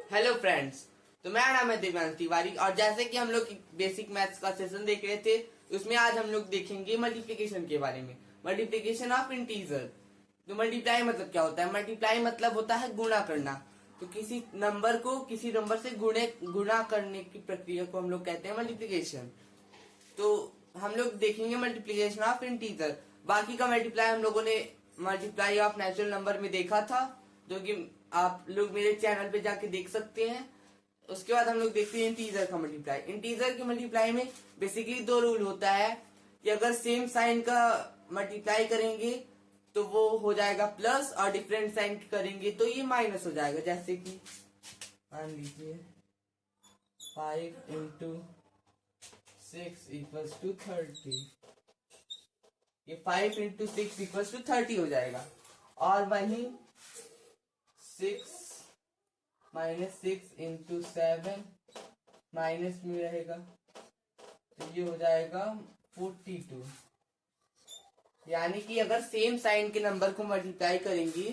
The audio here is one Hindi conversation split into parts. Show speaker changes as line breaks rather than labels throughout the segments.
Hello friends. तो मेरा नाम है दिव्यांश तिवारी और जैसे कि हम लोग बेसिक मैथ्स का सेशन देख रहे थे, उसमें आज हम लोग देखेंगे मल्टीप्लिकेशन के बारे में। Multiplication of integer. तो मल्टीप्लाई मतलब क्या होता है? मल्टीप्लाई मतलब होता है गुणा करना। तो किसी नंबर को किसी नंबर से गुणा करने की प्रक्रिया को हम लोग कहते हैं मल्टीप्लिकेशन। तो हम लोग देखेंगे मल्टीप्लिकेशन ऑफ इंटीजर। बाकी का मल्टीप्लाई हम लोगों ने मल्टीप्लाई ऑफ नेचुरल नंबर में देखा था, जो कि आप लोग मेरे चैनल पे जाके देख सकते हैं। उसके बाद हम लोग देखते हैं इंटीजर का मल्टीप्लाई। इंटीजर के मल्टीप्लाई में बेसिकली दो रूल होता है कि अगर सेम साइन का मल्टीप्लाई करेंगे तो वो हो जाएगा प्लस, और डिफरेंट साइन करेंगे तो ये माइनस हो जाएगा। जैसे कि मान लीजिए 5 × 6 = 30, ये 5 × 6 = 30 हो जाएगा। और वही 6 - 6 × 7 माइनस में रहेगा, तो ये हो जाएगा 42। यानी कि अगर सेम साइन के नंबर को मल्टीप्लाई करेंगे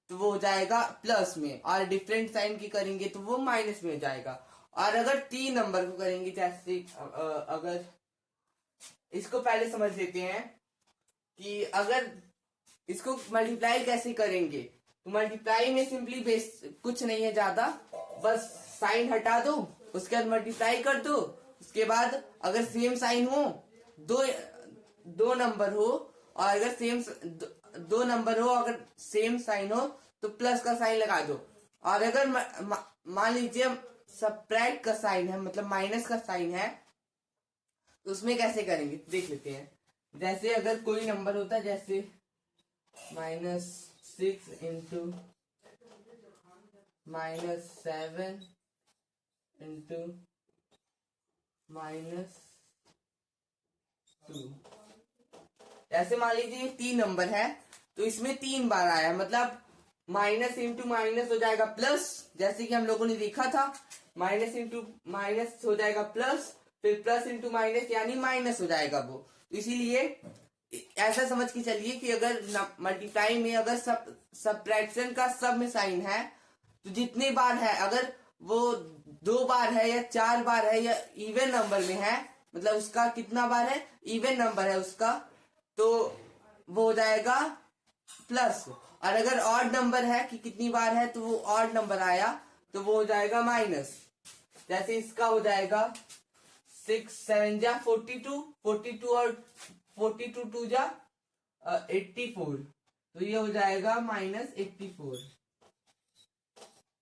तो वो हो जाएगा प्लस में, और डिफरेंट साइन की करेंगे तो वो माइनस में हो जाएगा। और अगर तीन नंबर को करेंगे, जैसे अगर इसको पहले समझ लेते हैं कि अगर इसको मल्टीप्लाई कैसे करेंगे। तो मल्टीप्लाई में सिंपली बेस कुछ नहीं है ज्यादा, बस साइन हटा दो, उसके बाद मल्टीप्लाई कर दो। उसके बाद अगर सेम साइन हो, दो दो नंबर हो, और अगर दो नंबर हो, अगर सेम साइन हो तो प्लस का साइन लगा दो। और अगर मान लीजिए सब्ट्रैक्ट का साइन है, मतलब माइनस का साइन है, तो उसमें कैसे करेंगे देख लेते हैं। जैसे अगर कोई नंबर होता है, जैसे -6 × -7 × -2। ऐसे मान लीजिए तीन नंबर है, तो इसमें तीन बार आया, मतलब माइनस इंटू माइनस हो जाएगा प्लस, जैसे कि हम लोगों ने देखा था। माइनस इंटू माइनस हो जाएगा प्लस, फिर प्लस इंटू माइनस यानी माइनस हो जाएगा वो। तो इसीलिए ऐसा समझ के चलिए कि अगर मल्टीप्लाई में अगर सब्ट्रैक्शन का सब में साइन है, तो जितने बार है, अगर वो दो बार है या चार बार है या इवन नंबर में है, मतलब उसका कितना बार है, इवन नंबर है उसका, तो वो हो जाएगा प्लस। और अगर ऑड नंबर है कि कितनी बार है, तो वो ऑड नंबर आया तो वो हो जाएगा माइनस। जैसे इसका हो जाएगा 6 × 7 = 42, 42 और 42 × 2 = 84, तो ये हो जाएगा -84।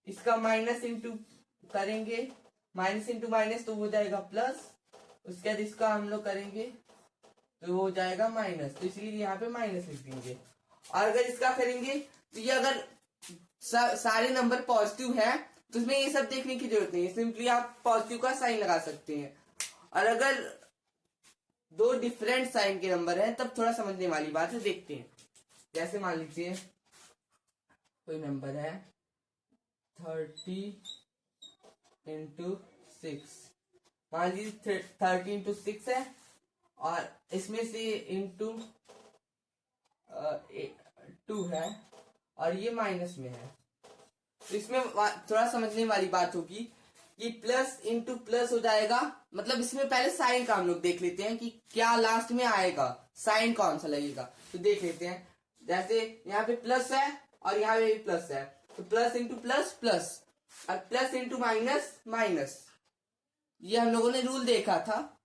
इसका माइनस इंटू करेंगे, माइनस इंटू माइनस तो हो जाएगा प्लस। उसके बाद इसका हम लोग करेंगे तो हो जाएगा माइनस, तो इसलिए यहाँ पे माइनस लिख देंगे। और अगर इसका करेंगे तो ये अगर सारे नंबर पॉजिटिव है तो इसमें ये सब देखने की जरूरत नहीं है, सिंपली आप पॉजिटिव का साइन लगा सकते हैं। और अगर दो डिफरेंट साइन के नंबर हैं, तब थोड़ा समझने वाली बात है, देखते हैं। जैसे मान लीजिए कोई नंबर है 30 × 6, मान लीजिए 30 × 6 है, और इसमें से इंटू 2 है, और ये माइनस में है। तो इसमें थोड़ा समझने वाली बात होगी कि प्लस इंटू प्लस हो जाएगा, मतलब इसमें पहले साइन का हम लोग देख लेते हैं कि क्या लास्ट में आएगा, साइन कौन सा लगेगा, तो देख लेते हैं। जैसे यहाँ पे प्लस है और यहाँ पे भी प्लस है, तो प्लस इंटू प्लस प्लस, और प्लस इंटू माइनस माइनस, ये हम लोगों ने रूल देखा था।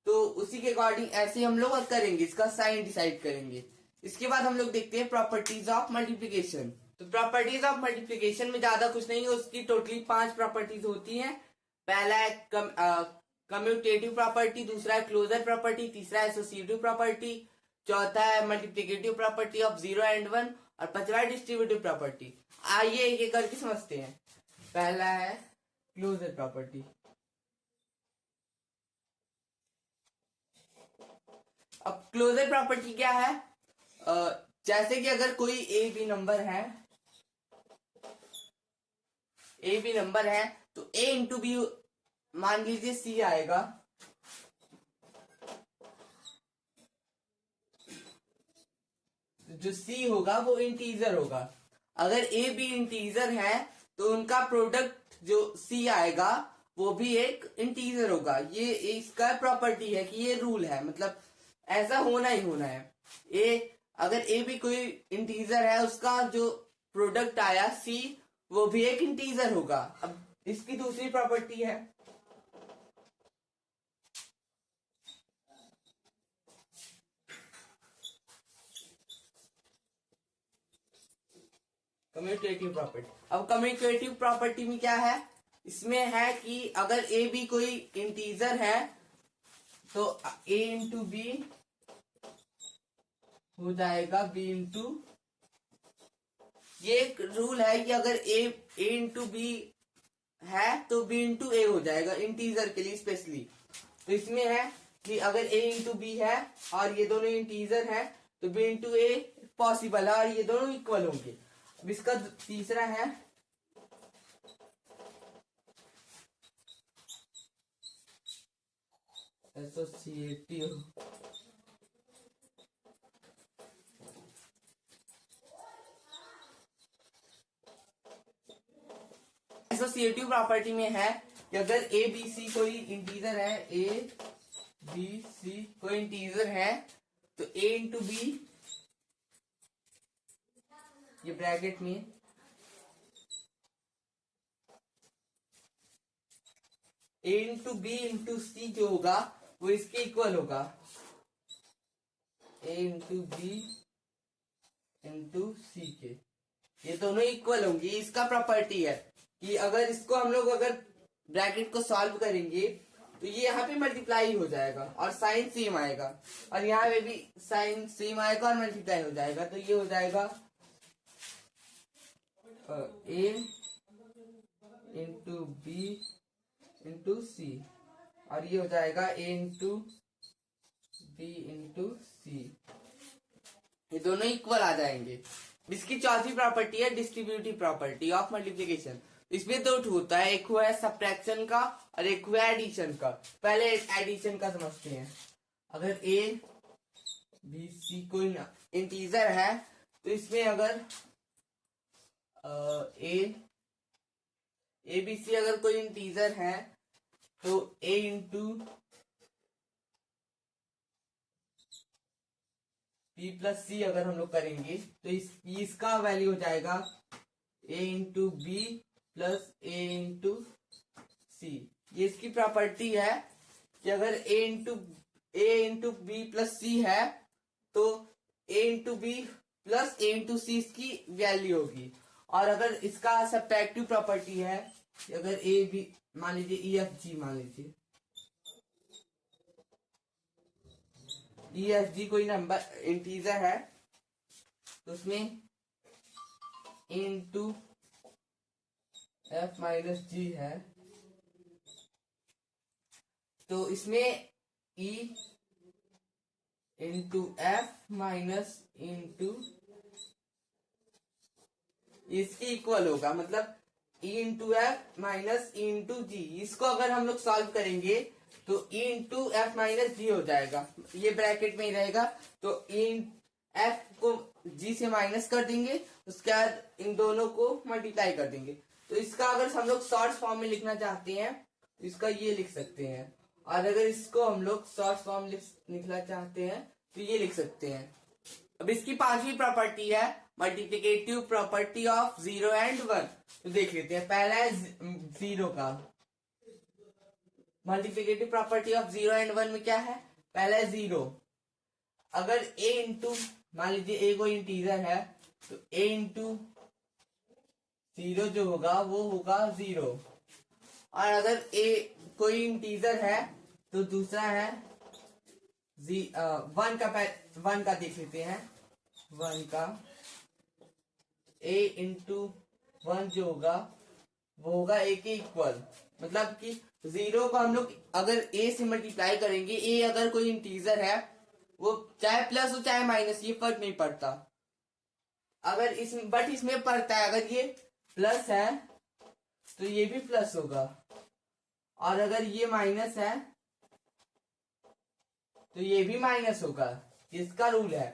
तो उसी के अकॉर्डिंग ऐसे हम लोग करेंगे, इसका साइन डिसाइड करेंगे। इसके बाद हम लोग देखते हैं प्रॉपर्टीज ऑफ मल्टीप्लिकेशन। तो प्रॉपर्टीज ऑफ मल्टीप्लिकेशन में ज्यादा कुछ नहीं है, उसकी टोटली 5 प्रॉपर्टीज होती हैं। पहला है कम्यूटेटिव प्रॉपर्टी, दूसरा है क्लोजर प्रॉपर्टी, तीसरा है एसोसिएटिव प्रॉपर्टी, चौथा है मल्टीप्लिकेटिव प्रॉपर्टी ऑफ 0 and 1, और पांचवा है डिस्ट्रीब्यूटिव प्रॉपर्टी। आइए ये करके समझते हैं। पहला है क्लोजर प्रॉपर्टी। अब क्लोजर प्रॉपर्टी क्या है? जैसे कि अगर कोई ए बी नंबर है, तो ए इंटू बी, मान लीजिए सी आएगा, जो सी होगा वो इंटीजर होगा। अगर ए बी इंटीजर है तो उनका प्रोडक्ट जो C आएगा वो भी एक इंटीजर होगा। ये इसका प्रॉपर्टी है कि ये रूल है, मतलब ऐसा होना ही होना है। अगर ए भी कोई इंटीजर है, उसका जो प्रोडक्ट आया C वो भी एक इंटीजर होगा। अब इसकी दूसरी प्रॉपर्टी है कम्यूटेटिव प्रॉपर्टी। अब कम्यूटेटिव प्रॉपर्टी में क्या है, इसमें है कि अगर ए भी कोई इंटीजर है तो a इंटू बी हो जाएगा b इंटू, ये एक रूल है कि अगर a इंटू बी है तो b इंटू ए हो जाएगा इंटीजर के लिए स्पेशली। तो इसमें है कि अगर a इंटू बी है और ये दोनों इंटीजर है तो b इंटू ए पॉसिबल है और ये दोनों इक्वल होंगे। अब इसका तीसरा है एसोसिएटिव एसोसिएटिव प्रॉपर्टी में है कि अगर ए बी सी कोई इंटीजर है, ए बी सी कोई इंटीजर है तो ए इंटू बी, ये ब्रैकेट में ए इंटू बी इंटू सी जो होगा वो इसके इक्वल होगा, ए इंटू बी इंटू सी के, ये दोनों इक्वल होंगे। इसका प्रॉपर्टी है कि अगर इसको हम लोग अगर ब्रैकेट को सॉल्व करेंगे तो ये यहाँ पे मल्टीप्लाई हो जाएगा और साइन सेम आएगा, और यहाँ पे भी साइन सेम आएगा और मल्टीप्लाई हो जाएगा। तो ये हो जाएगा ए इंटू बी इंटू सी, और ये हो जाएगा ए इंटू बी इंटू सी, ये दोनों इक्वल आ जाएंगे। इसकी चौथी प्रॉपर्टी है डिस्ट्रीब्यूटिव प्रॉपर्टी ऑफ मल्टीप्लिकेशन। इसमें दो होता है, एक हुआ है सब्ट्रैक्शन का और एक हुआ है एडिशन का। पहले एडिशन का समझते हैं। अगर ए बी सी कोई इंटीजर है तो इसमें अगर ए बी सी अगर कोई इंटीजर है तो ए इंटू बी प्लस सी अगर हम लोग करेंगे तो इसका वैल्यू हो जाएगा ए इंटू बी प्लस ए इंटू सी। ये इसकी प्रॉपर्टी है कि अगर ए इंटू बी प्लस सी है तो ए इंटू बी प्लस ए इंटू सी इसकी वैल्यू होगी। और अगर इसका सब्ट्रैक्टिव प्रॉपर्टी है कि अगर ए बी मान लीजिए ई एफ जी, मान लीजिए ई एफ जी कोई नंबर इंटीजर है तो उसमें इंटू एफ माइनस जी है, तो इसमें e into f minus into इसकी इक्वल होगा, मतलब e into f minus e into g. इसको अगर हम लोग सॉल्व करेंगे तो e into f minus g हो जाएगा, ये ब्रैकेट में ही रहेगा। तो ई एफ को जी से माइनस कर देंगे, उसके बाद इन दोनों को मल्टीप्लाई कर देंगे। तो इसका अगर हम लोग शॉर्ट फॉर्म में लिखना चाहते हैं तो इसका ये लिख सकते हैं, और अगर इसको हम लोग शॉर्ट फॉर्म लिखना चाहते हैं तो ये लिख सकते हैं। अब इसकी पांचवी प्रॉपर्टी है मल्टीप्लिकेटिव प्रॉपर्टी ऑफ 0 एंड 1। तो देख लेते हैं। पहला है 0 का मल्टीप्लिकेटिव प्रॉपर्टी ऑफ 0 एंड 1 में क्या है, पहला है 0। अगर a इंटू मान लीजिए a कोई इंटीजर है तो a इंटू 0 जो होगा वो होगा 0, और अगर a कोई इंटीजर है तो दूसरा है 1 का देख लेते हैं। 1 का a इंटू 1 जो होगा वो होगा a के इक्वल, मतलब कि 0 को हम लोग अगर a से मल्टीप्लाई करेंगे, a अगर कोई इंटीजर है वो चाहे प्लस हो चाहे माइनस, ये फर्क नहीं पड़ता। अगर इसमें पड़ता है, अगर ये प्लस है तो ये भी प्लस होगा, और अगर ये माइनस है तो ये भी माइनस होगा। इसका रूल है।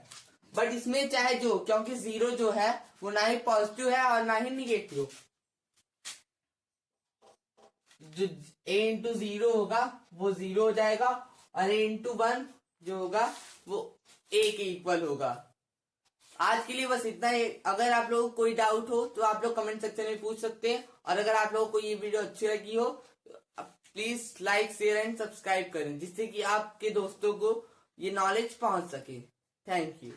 बट इसमें चाहे जो, क्योंकि 0 जो है वो ना ही पॉजिटिव है और ना ही निगेटिव, जो a इंटू 0 होगा वो 0 हो जाएगा और a इंटू 1 जो होगा वो a के इक्वल होगा। आज के लिए बस इतना ही। अगर आप लोगों को कोई डाउट हो तो आप लोग कमेंट सेक्शन में पूछ सकते हैं, और अगर आप लोगों को ये वीडियो अच्छी लगी हो तो please like share and subscribe करें, जिससे कि आपके दोस्तों को ये नॉलेज पहुंच सके। Thank you.